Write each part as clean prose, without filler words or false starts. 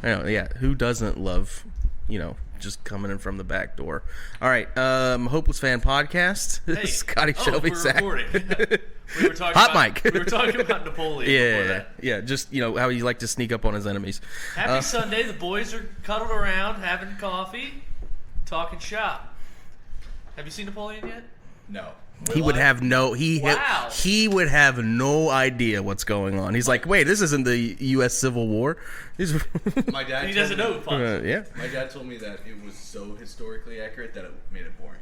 I know, yeah. Who doesn't love, just coming in from the back door? All right, Hopeless Fan Podcast. Hey. Scotty, Shelby, we're Zach. recording. We were talking Hot about, mic. We were talking about Napoleon before that. Yeah. Just how you like to sneak up on his enemies. Happy Sunday. The boys are cuddled around, having coffee, talking shop. Have you seen Napoleon yet? No. He would have no. Wow. He would have no idea what's going on. He's like, wait, this isn't the U.S. Civil War. My dad. He doesn't know. Yeah. My dad told me that it was so historically accurate that it made it boring.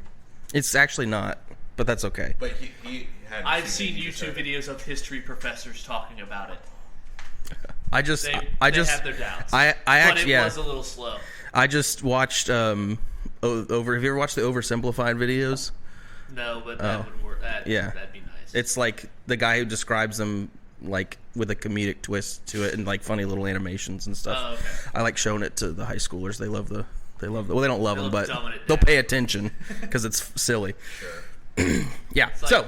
It's actually not, but that's okay. But he had. I've seen YouTube videos of history professors talking about it. I just They have their doubts. I actually but it was a little slow. I just watched Have you ever watched the oversimplified videos? No, but that would work. That'd be nice. It's like the guy who describes them like with a comedic twist to it and like funny little animations and stuff. Oh, okay. I like showing it to the high schoolers. They love well, they don't love them, but they'll down. pay attention because it's silly. Sure. Yeah. It's like, so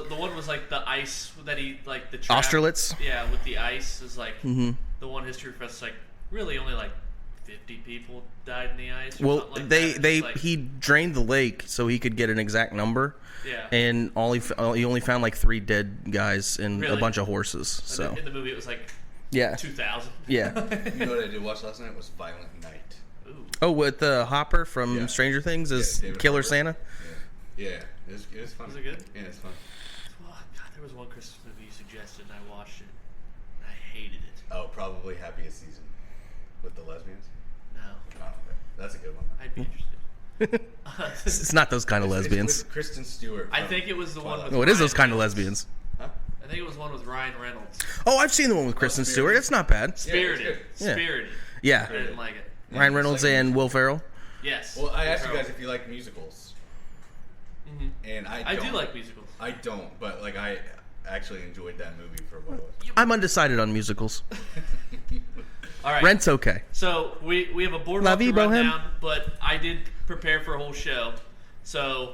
the one was like the ice that he like the trap, Austerlitz. Yeah, with the ice is like the one history professor's like really only like 50 people died in the ice. Or Well, something like that. he drained the lake so he could get an exact number. Yeah. And he only found like 3 dead guys and a Really? bunch of horses. So in the movie it was like yeah, 2,000. yeah. You know what I did watch last night was Violent Night. Ooh. Oh, with Hopper from Stranger Things as David Killer Harbour. Santa. Yeah. It was fun. Was it good? Yeah, it's fun. Well, God, there was one Christmas movie you suggested and I watched it. And I hated it. Oh, probably Happiest Season with the lesbians. No. Oh, okay. That's a good one. I'd be interested. It's not those kind of It's lesbians. with Kristen Stewart. I from think it was the one Twilight. with No, it is those Ryan kind of Reynolds. lesbians. Huh? I think it was one with Ryan Reynolds. Oh, I've seen the one with Kristen Stewart. Spirited. It's not bad. Spirited. good. Yeah. Spirited. Yeah. I didn't like it. Ryan it's Reynolds like- and Will Ferrell. Yes. Well, I asked you Carol. guys if you like musicals, Mhm. and I don't. do like musicals. I don't, but like I actually enjoyed that movie for what it was. I'm undecided on musicals. All right. Rent's okay. So we have a La boardwalk vie to run bohème. down, but I did prepare for a whole show. So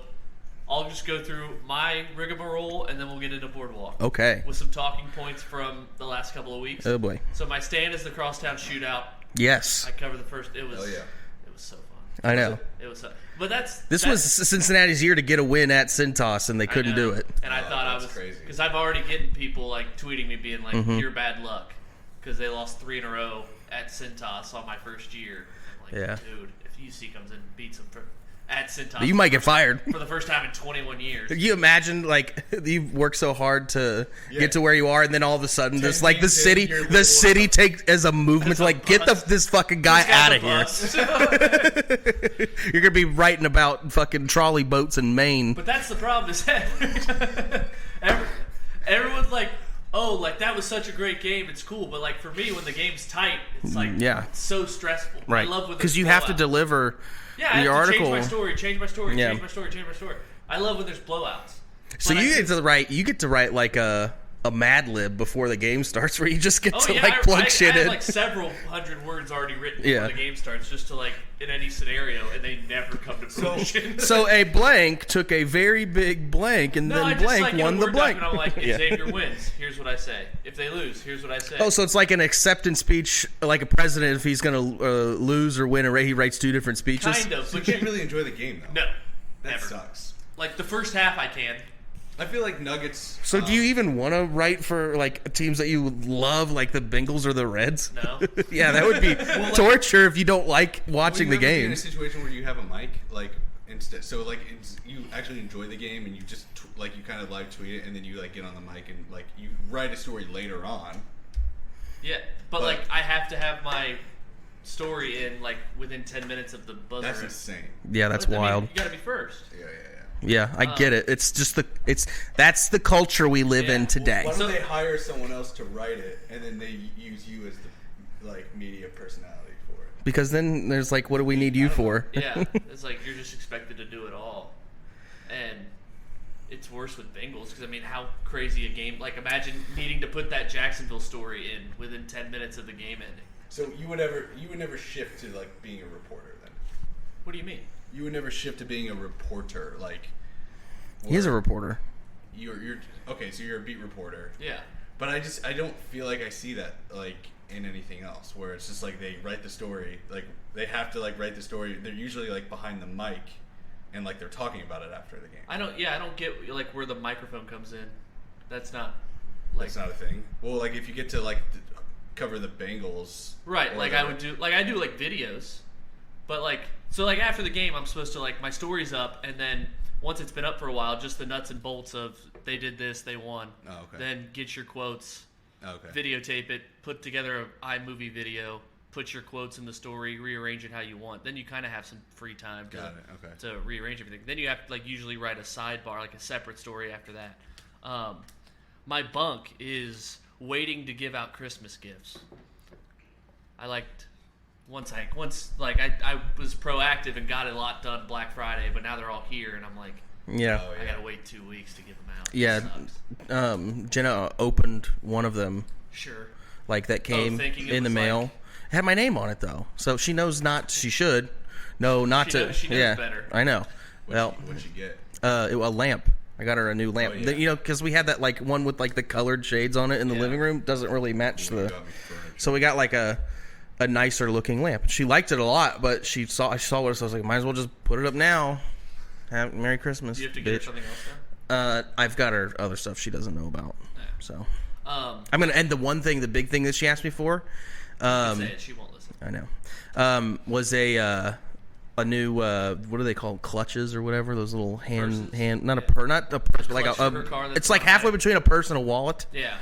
I'll just go through my rigmarole, and then we'll get into boardwalk. Okay. With some talking points from the last couple of weeks. Oh boy. So my stand is the Crosstown Shootout. Yes. I covered the first. It was. Oh, yeah. It was so fun. I know. It was. So, but that's This was Cincinnati's year to get a win at Cintas, and they couldn't do it. And I Oh, thought I that's was crazy. because I've already getting people like tweeting me being like, Mm-hmm. "You're bad luck," because they lost 3 in a row at Cintas on my first year. I'm like, Yeah. dude, if UC comes in and beats them at Cintas, You might get fired. for the first time in 21 years. Can you imagine, like, you've worked so hard to get to where you are, and then all of a sudden, just like the teams in, city, you're the the city takes as a movement to like get this fucking guy This guy's out a of here. bust. You're gonna be writing about fucking trolley boats in Maine. But that's the problem is that everyone's like, oh, like that was such a great game. It's cool, but like for me, when the game's tight, it's like Yeah. it's so stressful. Right. I love when Because there's you have to blowouts. deliver Yeah, I your have to article. change my story, Yeah. change my story. I love when there's blowouts. So But you get to write like a Mad Lib before the game starts, where you just get to like plug shit I in. have like several hundred words already written Yeah. before the game starts, just to like in any scenario, and they never come to fruition. So a blank took a very big blank, and no, I then just blank like in a won the Word blank. document, I'm like, if Yeah. Xavier wins, here's what I say. If they lose, here's what I say. Oh, so it's like an acceptance speech, like a president. If he's going to lose or win a race, he writes 2 different speeches. kind of, So you but can't really enjoy the game though. no, that never. sucks. Like the first half, I can. I feel like Nuggets. So do you even want to write for like teams that you love, like the Bengals or the Reds? No. Yeah, that would be torture if you don't like watching the Well, you ever been in a games. situation where you have a mic, like instead, so like you actually enjoy the game and you just like you kind of live tweet it and then you like get on the mic and like you write a story later on. Yeah, but like I have to have my story in like within 10 minutes of the buzzer. That's insane. Yeah, that's I mean, wild. you gotta be first. Yeah. Yeah, I get it. It's just that's the culture we live Yeah. in today. Why don't they hire someone else to write it and then they use you as the like media personality for it? Because then there's like, what do we need you for? Yeah, it's like you're just expected to do it all, and it's worse with Bengals because I mean, how crazy a game! Like, imagine needing to put that Jacksonville story in within 10 minutes of the game ending. So you would never shift to like being a reporter then? What do you mean? You would never shift to being a reporter, like. He's a reporter. You're okay. So you're a beat reporter. Yeah. But I don't feel like I see that like in anything else. Where it's just like they write the story, like they have to like write the story. They're usually like behind the mic, and like they're talking about it after the game. I don't get like where the microphone comes in. That's not That's not a thing. Well, like if you get to like cover the Bengals, right? Like I do like videos, but like so like after the game, I'm supposed to like my story's up, and then once it's been up for a while, just the nuts and bolts of they did this, they won. Oh, okay. Then get your quotes, okay. videotape it, put together a iMovie video, put your quotes in the story, rearrange it how you want. Then you kind of have some free time to rearrange everything. Then you have to like usually write a sidebar, like a separate story after that. My bunk is waiting to give out Christmas gifts. I was proactive and got a lot done Black Friday, but now they're all here, and I'm like, yeah, I gotta wait 2 weeks to give them out. Yeah, Jenna opened one of them. Sure. Like that came in the mail. Like, it had my name on it though, so she knows not. She should know not to. She knows better. I know. What'd you get? A lamp. I got her a new lamp. Oh, yeah. You know, because we had that like one with like the colored shades on it in the living room. Doesn't really match So we got like a nicer looking lamp. She liked it a lot, but I saw what I was like, might as well just put it up now. Merry Christmas. Do you have to get her something else now? I've got her other stuff she doesn't know about. Yeah. So I'm gonna end the big thing that she asked me for. Say it, she won't listen. I know. Was a new what do they call clutches or whatever? Those little hand not a purse, but like it's like halfway between a purse and a wallet. Yeah.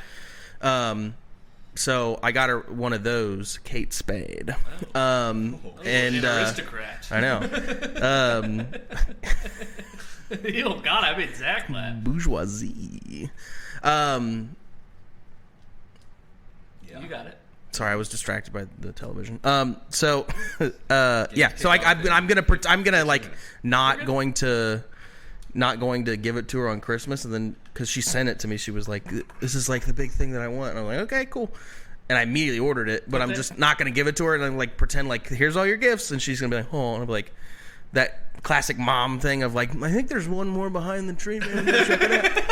So I got her one of those, Kate Spade. An aristocrat. I know. Oh God, I mean Zach that. Bourgeoisie. You got it. Sorry, I was distracted by the television. So I'm gonna like not going to give it to her on Christmas, and then because she sent it to me, she was like, "This is like the big thing that I want." And I'm like, "Okay, cool." And I immediately ordered it, but I'm just not gonna give it to her, and I'm like pretend like here's all your gifts, and she's gonna be like, "Oh," and I'll be like that classic mom thing of like, "I think there's one more behind the tree, man. Check it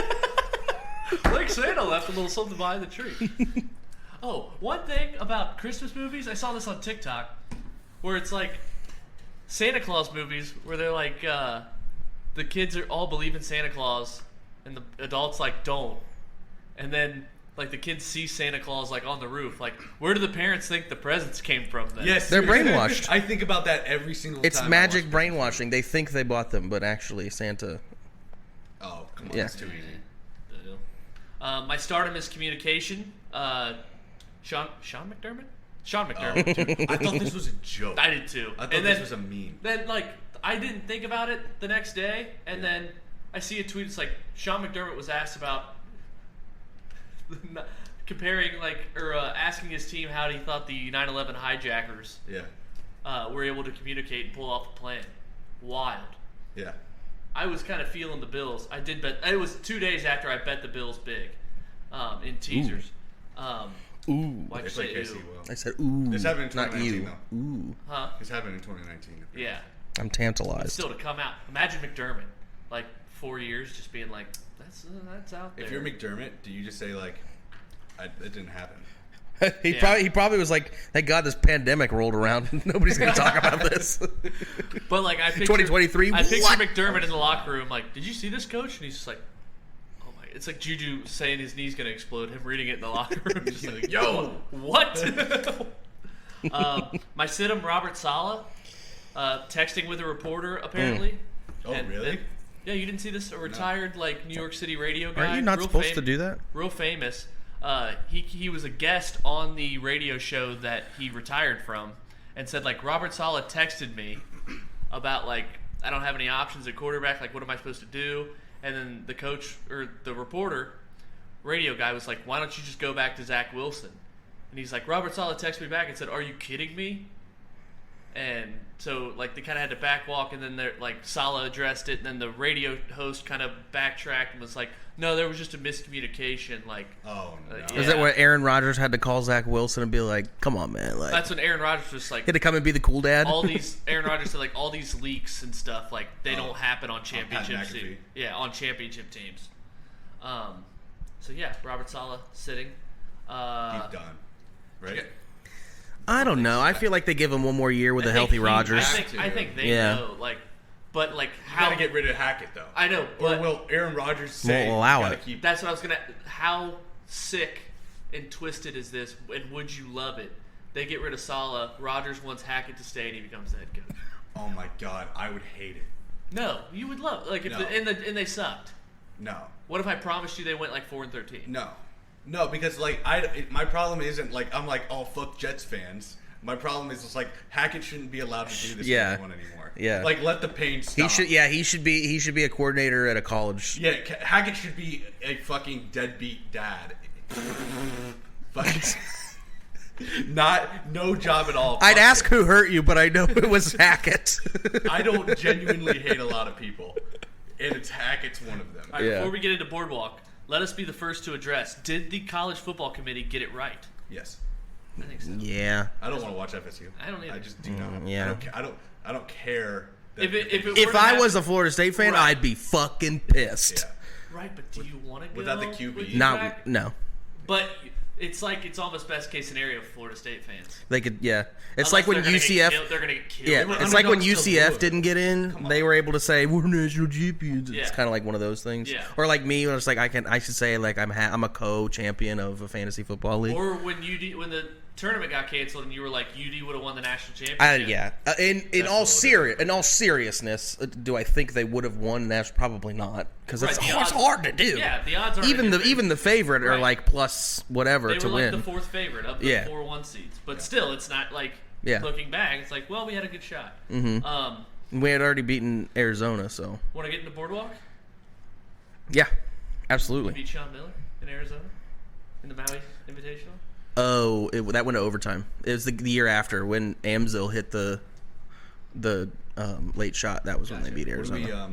out." Like Santa left a little something behind the tree. Oh, one thing about Christmas movies, I saw this on TikTok, where it's like Santa Claus movies, where they're like, the kids all believe in Santa Claus, and the adults like don't, and then like the kids see Santa Claus like on the roof, like where do the parents think the presents came from then? Yes, they're brainwashed. I think about that every single time. It's magic brainwashing. They think they bought them, but actually Santa. Oh, come on, yeah. That's too easy. My stardom is communication. Sean McDermott? Sean McDermott. Dude, I thought this was a joke. I did too. I thought this was a meme. Then, like, I didn't think about it the next day, and then I see a tweet. It's like Sean McDermott was asked about comparing, like, or asking his team how he thought the 9/11 hijackers were able to communicate and pull off a plan. Wild. Yeah. I was kind of feeling the Bills. I did bet. It was 2 days after I bet the Bills big in teasers. Ooh. Why'd you say ooh? I said ooh. This happened in 2019, not you. Though. Ooh. Huh? This happened in 2019. Yeah. I'm tantalized. Still to come out. Imagine McDermott, like 4 years, just being like, that's out there. If you're McDermott, do you just say like, it didn't happen? He probably was like, thank God this pandemic rolled around. Nobody's gonna talk about this. But like I picture 2023. I picture McDermott in the locker room, like, did you see this, coach? And he's just like, oh my! It's like Juju saying his knee's gonna explode. Him reading it in the locker room, just like, yo, what? My situm, Robert Saleh, texting with a reporter apparently. Oh, really? Yeah, you didn't see this? A retired like New York City radio guy. Aren't you not supposed to do that? Real famous. He was a guest on the radio show that he retired from, and said like Robert Saleh texted me about like I don't have any options at quarterback. Like what am I supposed to do? And then the coach or the reporter, radio guy was like, why don't you just go back to Zach Wilson? And he's like, Robert Saleh texted me back and said, are you kidding me? And so like they kind of had to backwalk, and then like Saleh addressed it, and then the radio host kind of backtracked and was like, no, there was just a miscommunication. Like, oh no, yeah. Is that what Aaron Rodgers had to call Zach Wilson and be like, come on, man? Like, that's when Aaron Rodgers was like, he had to come and be the cool dad. Aaron Rodgers said like all these leaks and stuff like they don't happen on championship teams. Yeah, on championship teams. So yeah, Robert Saleh sitting. He's done, right? I don't know. I feel like they give him one more year with a healthy Rodgers. I think they know. But how gotta get rid of Hackett though. I know. But or will Aaron Rodgers say won't allow it? That's what I was gonna. How sick and twisted is this? And would you love it? They get rid of Saleh. Rodgers wants Hackett to stay, and he becomes the head coach. Oh my God, I would hate it. No, you would love if No. and they sucked. No. What if I promised you they went 4-13? No, because my problem isn't I'm oh fuck Jets fans. My problem is it's Hackett shouldn't be allowed to do this one anymore. Yeah. Let the pain stop. He should be a coordinator at a college. Yeah, Hackett should be a fucking deadbeat dad. No job at all. I'd ask who hurt you, but I know it was Hackett. I don't genuinely hate a lot of people, and Hackett's one of them. All right, before we get into Boardwalk, let us be the first to address: did the college football committee get it right? Yes. I think so. Yeah. I don't want to watch FSU. I don't either. I just do not. Yeah. I don't care. If I was a Florida State fan, Right. I'd be fucking pissed. Yeah. Right, but do you want to go without the QB? with No. But it's almost best case scenario for Florida State fans. They could, yeah. It's Unless like when they're gonna UCF. get killed, they're gonna get killed. Yeah, were it's like when underdogs to UCF Louisville. didn't get in. Come on. They were able to say we're national champions. It's Yeah. kind of like one of those things. Yeah. Or like me, when it's like I should say I'm a co-champion of a fantasy football league. Or when the tournament got canceled and you were like UD would have won the national championship. Yeah. In all seriousness, do I think they would have won? That's probably not, because Right, it's the odds- hard to do. Yeah, the odds are even the favorite are Right. plus whatever they to were win. the fourth favorite of the 4-1 seeds. But still, it's not looking back. It's we had a good shot. Mm-hmm. We had already beaten Arizona, so Want to get into Boardwalk? yeah, absolutely. Beat Sean Miller in Arizona in the Maui Invitational. Oh, that went to overtime. It was the year after when Amzil hit the late shot. That was when they beat Arizona.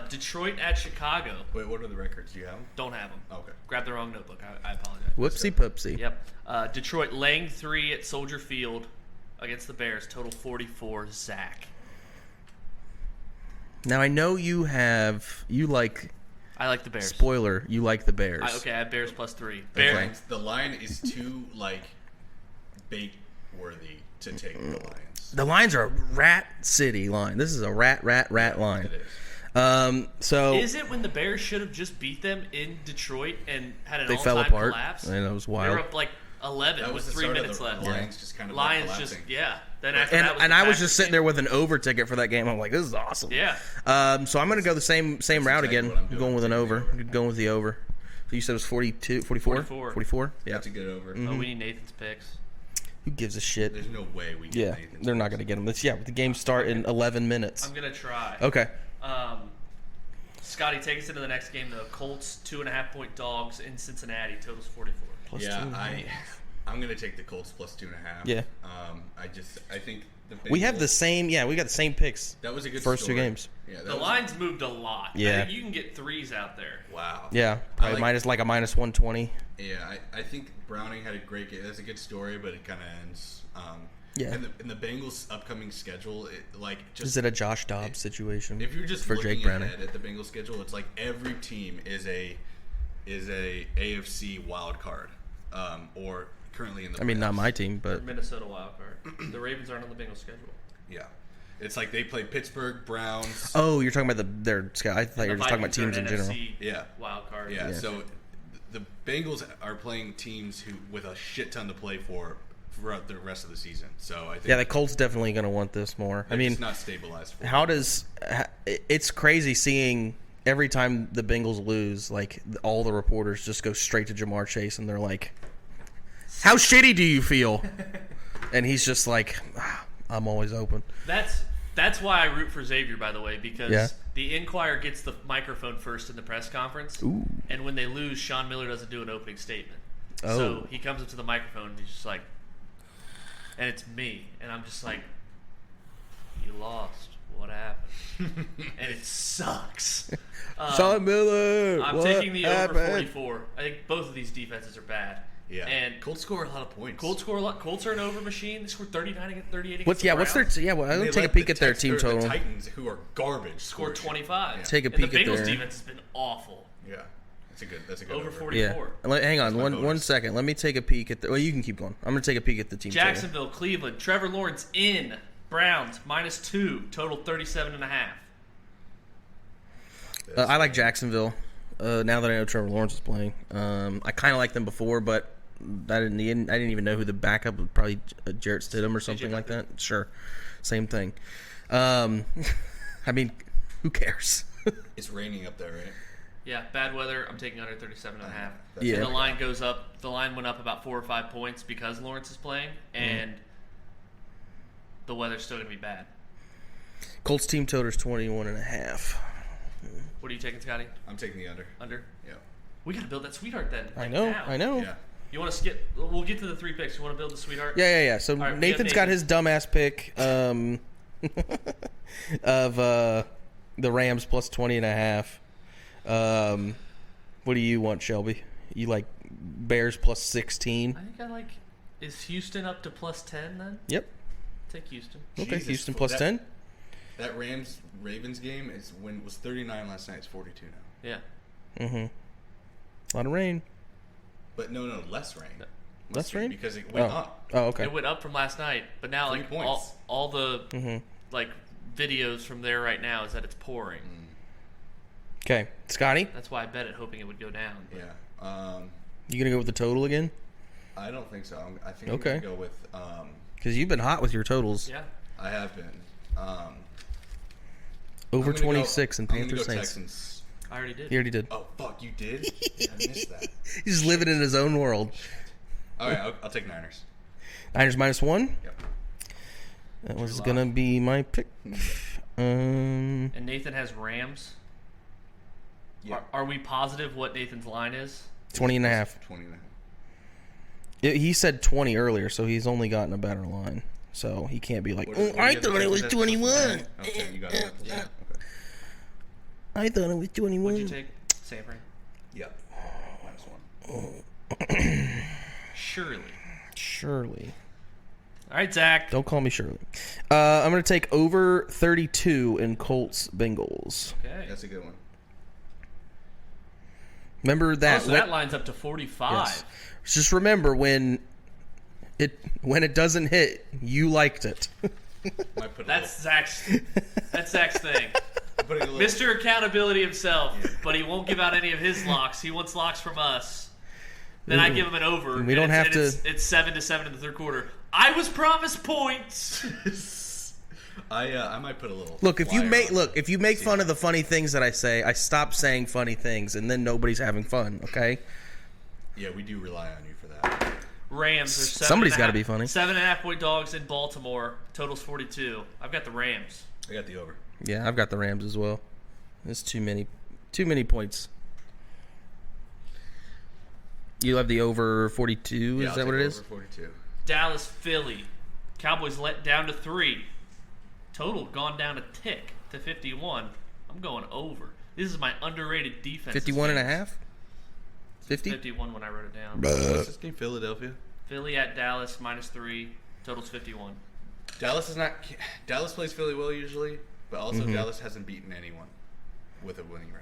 Detroit at Chicago. Wait, what are the records? Do you have them? Don't have them. Okay. Grab the wrong notebook. I apologize. Whoopsie poopsie. Yep. Detroit laying 3 at Soldier Field against the Bears. Total 44. Zach. Now I know you like. I like the Bears. Spoiler, you like the Bears. I have Bears +3. Okay. The line is too bait worthy to take the Lions. The Lions are a rat city line. This is a rat line. It is. So is it when the Bears should have just beat them in Detroit and had an they all-time fell apart, collapse? and it was They wild. were up 11 That with was the 3 start of minutes the left. Lions just kind of Lions collapsing. Then after that was And the I was Packers just sitting game. there with an over ticket for that game. I'm like, this is awesome. Yeah. So I'm going to go the same route exactly again. what I'm I'm doing. going with an Taking over. the over. Going with the over. So you said it was 42, 44? 44. 44? Yeah. That's a good over. Oh, we need Nathan's picks. Who gives a shit? There's no way we get Yeah, Nathan. they're not going to get them. The game start in 11 minutes. I'm going to try. Okay. Scotty, take us into the next game, though. Colts, 2.5-point dogs in Cincinnati. Totals 44. Plus Yeah, 2.5. I'm gonna take the Colts +2.5. Yeah. I think the Bengals, We have the same. Yeah, we got the same picks. That was a good first story. two games. Yeah, that The was- line's moved a lot. Yeah. I think you can get 3s out there. Wow. Yeah, probably I like- a minus 120. Yeah, I think Browning had a great game. That's a good story, but it kind of ends. Yeah. And the Bengals' upcoming schedule, just Is it a Josh Dobbs situation? if you're just for looking Jake Browning? ahead at the Bengals' schedule, it's like every team is a AFC wild card, or currently in the. I mean, not playoffs. my team, but Minnesota wildcard. The Ravens aren't on the Bengals schedule. Yeah, it's like they play Pittsburgh, Browns. oh, you're talking about their scout. I thought you were just talking about teams in general. Yeah. Wild card. Yeah, Yeah. so the Bengals are playing teams who with a shit ton to play for throughout the rest of the season. So I think Yeah, the Colts definitely going to want this more. I mean, it's not stabilized. For how does it's crazy seeing every time the Bengals lose, like all the reporters just go straight to Jamar Chase and they're like, "How shitty do you feel?" And he's just like, "I'm always open." That's why I root for Xavier, by the way, because Yeah. the Inquirer gets the microphone first in the press conference, Ooh. and when they lose, Sean Miller doesn't do an opening statement. Oh. So he comes up to the microphone and he's just like, and it's me, and I'm just like, "You lost. What happened?" And it sucks. Sean Miller. I'm what taking the happened? over 44. I think both of these defenses are bad. Yeah, And Colts score a lot of points. Colts score a lot. Colts are an over machine. They scored 39 against 38 against What's the what's their Browns. well? They I'll take a let peek the at their Tex- team or total. The Titans, who are garbage, Scored score 25. Yeah. Take a And peek the at Bengals their- defense has been awful. Yeah, That's a good over over. 44. Yeah. Hang on That's my one second. Let me take a peek at the. Well, you can keep going. I'm gonna take a peek at the team. Jacksonville, Cleveland, Trevor Lawrence in. Browns -2, total 37.5. I like Jacksonville. Now that I know Trevor Lawrence is playing, I kind of liked them before, but I didn't even know who the backup was. Probably Jarrett Stidham or something like that. Sure, same thing. I mean, who cares? It's raining up there, right? Yeah, bad weather. I'm taking under 37.5. Yeah. And the line goes up. The line went up about 4 or 5 points because Lawrence is playing, and the weather's still gonna be bad. Colts team total's 21.5. What are you taking, Scotty? I'm taking the under. Under? Yeah. We gotta build that sweetheart then. I like know. now. I know. Yeah. You want to skip? We'll get to the 3 picks. You want to build the sweetheart? Yeah. So right, Nathan's got his dumbass pick of the Rams plus 20.5. What do you want, Shelby? You like Bears plus 16? I think I like. Is Houston up to plus 10 then? Yep. Take Houston. Okay, Jesus, Houston plus 10. That Rams-Ravens game was 39 last night. It's 42 now. Yeah. A lot of rain. But no, less rain. Less rain? Because it went up. Oh, okay. It went up from last night, but now 3 like points. all the like videos from there right now is that it's pouring. Okay, Scotty, That's why I bet it, hoping it would go down. Yeah. you gonna go with the total again? I don't think so. I think Okay. I'm going to go with. Because you've been hot with your totals. Yeah. I have been. Over I'm gonna 26 in I'm gonna Panthers go Saints. Texans. I already did. He already did. Oh fuck, you did? Yeah, I missed that. He's just living in his own world. All right, I'll take Niners. Niners -1. Yep. That was gonna be my pick. And Nathan has Rams. Yeah. Are we positive what Nathan's line is? 20.5. 20.5. He said 20 earlier, so he's only gotten a better line. So he can't be like, What oh, do I you have to thought it take was with 21. that? Okay, you got it. Yeah. Okay. I thought it was 21. What'd you take? Sanford. Yeah. -1. Surely. All right, Zach. Don't call me Shirley. I'm going to take over 32 in Colts Bengals. Okay. That's a good one. Remember that? So that line's up to 45. Yes. Just remember when it doesn't hit, you liked it. Might put a That's Zach's thing. little, putting a little, Mr. Accountability himself, but he won't give out any of his locks. He wants locks from us. Then I give him an over. We don't have to. It's 7-7 in the third quarter. I was promised points. I might put a little. Look, if you flyer make on. fun of the funny things that I say, I stop saying funny things, and then nobody's having fun. Okay? Yeah, we do rely on you for that. Rams are Somebody's gotta be funny. 7.5 point dogs in Baltimore. Total's 42. I've got the Rams. I got the over. Yeah, I've got the Rams as well. There's too many points. You have the over 42. Yeah, Is that what it is? Over 42. Dallas, Philly. Cowboys let down to 3. Total gone down a tick to 51. I'm going over. This is my underrated defense. 51.5. 50. 51 when I wrote it down. What's this game? Philadelphia. Philly at Dallas -3. Total's 51. Dallas plays Philly well usually, but also Dallas hasn't beaten anyone with a winning record.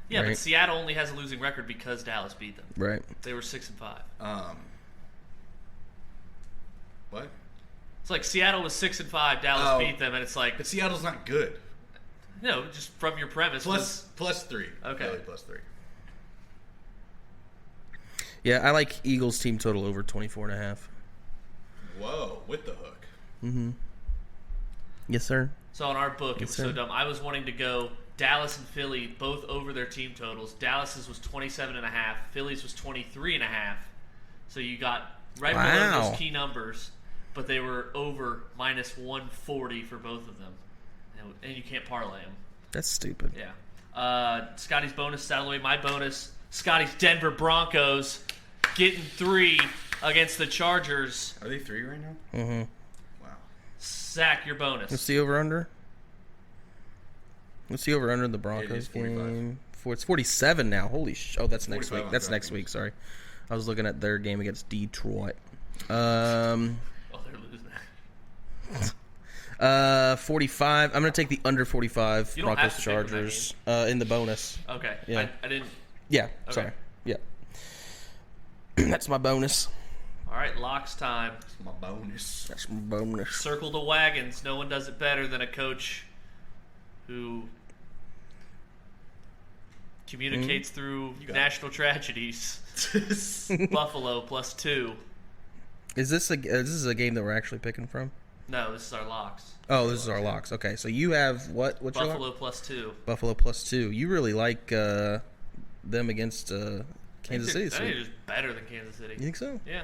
Yeah, Right. but Seattle only has a losing record because Dallas beat them. Right. They were 6-5. What? It's like Seattle was 6-5, Dallas beat them, and it's like But Seattle's not good. no, just from your premise. Plus 3. Okay. Philly +3. Yeah, I like Eagles team total over 24.5. Whoa, with the hook. Yes, sir. So on our book, it Yes, was sir. so dumb. I was wanting to go Dallas and Philly both over their team totals. Dallas's was 27.5. Philly's was 23.5. So you got right below Wow. those key numbers, but they were over -140 for both of them, and you can't parlay them. That's stupid. Yeah. Scotty's bonus is out of the way. My bonus, Scotty's Denver Broncos getting 3 against the Chargers. Are they 3 right now? Mm-hmm. Wow. Zach, your bonus. What's the over under? What's the over under in the Broncos is 45. game? It's 47 now. Holy oh, that's next 45 week. on That's next DraftKings. week. Sorry, I was looking at their game against Detroit. Oh, they're losing that. 45. I'm gonna take the under 45 You don't Broncos have to pick with that Chargers in the bonus. Okay. Yeah. I didn't. Yeah, Okay. sorry. Yeah. That's my bonus. All right, locks time. That's my bonus. That's my bonus. Circle the wagons. No one does it better than a coach who communicates through national tragedies. Buffalo +2. Is this a game that we're actually picking from? No, this is our locks. Oh, this is our locks. Okay, so you have what? What's your Buffalo lock? +2. Buffalo +2. You really like them against Kansas City. I think they're just better than Kansas City. You think so? Yeah.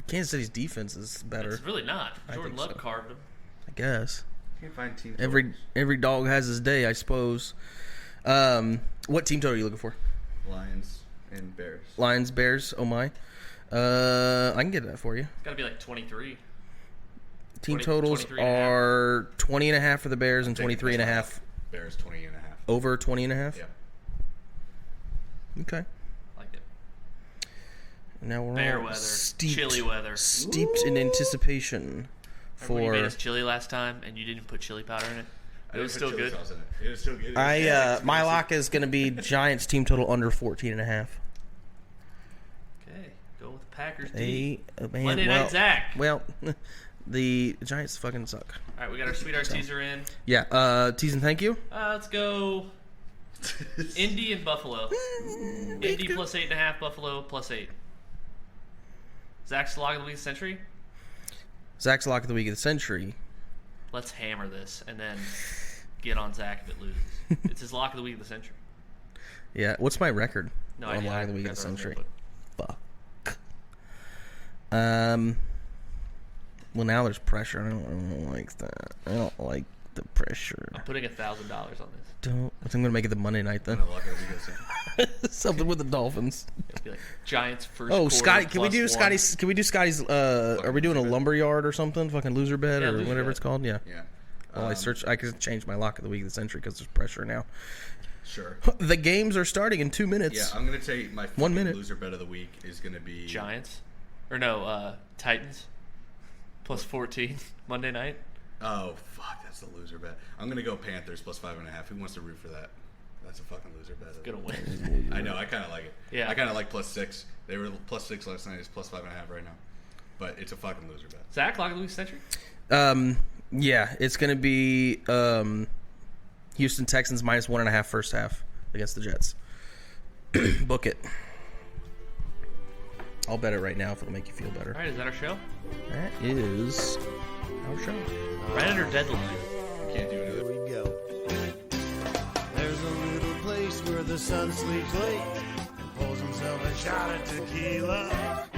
Kansas City's defense is better. It's really not. I Jordan think Love so. carved them. I guess. Can't find team. Every dog has his day, I suppose. What team total are you looking for? Lions and Bears. Lions, Bears. Oh my. I can get that for you. It's got to be like 23. Team 20, totals 23 and a half. are 20.5 for the Bears and 23.5 Bears 20.5. over 20.5. Yeah. Okay. Like it. Now we're Bear all weather. steeped, Chilly weather. steeped in anticipation Remember when you made for. us chili last time and you didn't put chili powder in it? It was still good. It was still good. My lock is going to be Giants team total under 14.5. Okay, go with the Packers D. Man, Monday Night Zach. Well, the Giants fucking suck. All right, we got our sweetheart teaser in. Yeah, tease and thank you. Let's go Indy and Buffalo. Indy +8.5, Buffalo +8. Zach's lock of the week of the century. Zach's lock of the week of the century. Let's hammer this and then get on Zach if it loses. It's his lock of the week of the century. Yeah, what's my record? No on idea. lock of the week of the Remember century. what Fuck. Well, now there's pressure. I don't like that. I don't like the pressure. I'm putting $1,000 on this. Don't. I'm gonna make it the Monday night then. Something with the Dolphins. It'll be like Giants first. Oh, quarter Scotty, can we do +1. Scotty's? Can we do Scotty's? Are we doing a lumber yard or something? Fucking loser bet Yeah, or loser whatever bet. it's called. Yeah. Yeah. Well, I can change my lock of the week of the century because there's pressure now. Sure. The games are starting in 2 minutes. Yeah, I'm gonna take my 1 minute. loser bet of the week is gonna be Giants, or no, Titans +14 Monday night. Oh fuck, that's the loser bet. I'm gonna go Panthers +5.5. Who wants to root for that? That's a fucking loser bet. Gonna win. I know. I kind of like it. Yeah. I kind of like +6. They were +6 last night. It's +5.5 right now. But it's a fucking loser bet. Zach, lock of the week century. Yeah, it's gonna be Houston Texans -1.5 first half against the Jets. Book it. I'll bet it right now if it'll make you feel better. All right, is that our show? That is our show. Right under deadline. Can't do Here another. we go. There's a little place where the sun sleeps late and pulls himself a shot of tequila.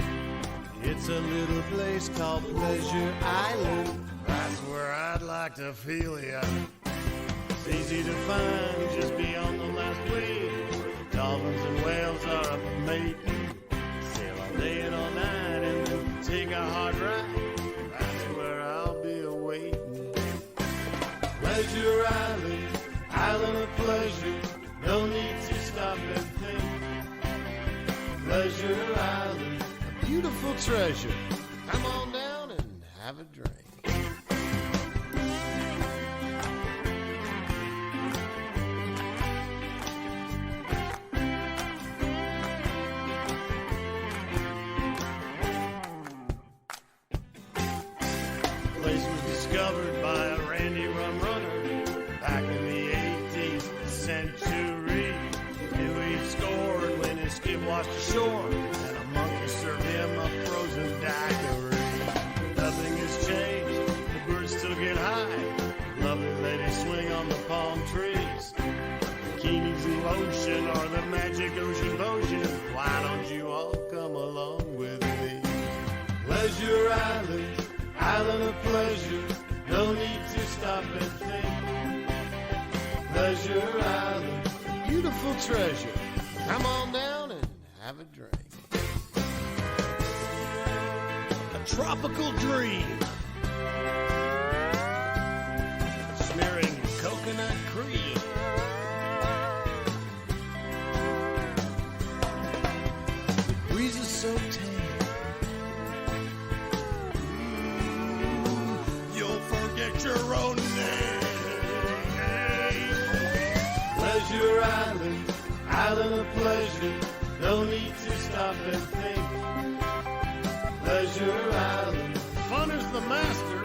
It's a little place called Pleasure Island. That's where I'd like to feel ya. It's easy to find just beyond the last wave. Dolphins and whales are up mating. Sail all day and all night and then take a hard ride. That's where I'll be awaiting. Pleasure Island, island of pleasure. No need to stop and think. Pleasure Island, a beautiful treasure. Come on down and have a drink. The place was discovered by a Randy Rum Runner back in the 18th century. Knew he'd scored when his skiff washed ashore, and a monkey served him a frozen daiquiri. Nothing has changed, the birds still get high. Lovely ladies swing on the palm trees. Bikinis in lotion are the magic ocean potion. Why don't you all come along with me? Pleasure Island, island of pleasure. No need to stop and think. Pleasure Island, beautiful treasure. Come on down and have a drink. A tropical dream. Smearing coconut cream. The breeze is so tame. You'll forget your own name. Pleasure Island, island of pleasure, no need to stop and think. Pleasure Island, fun is the master.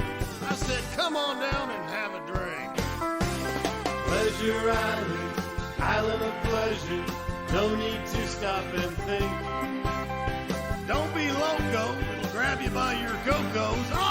I said, come on down and have a drink. Pleasure Island, island of pleasure, no need to stop and think. Don't be loco, it'll grab you by your go-go's.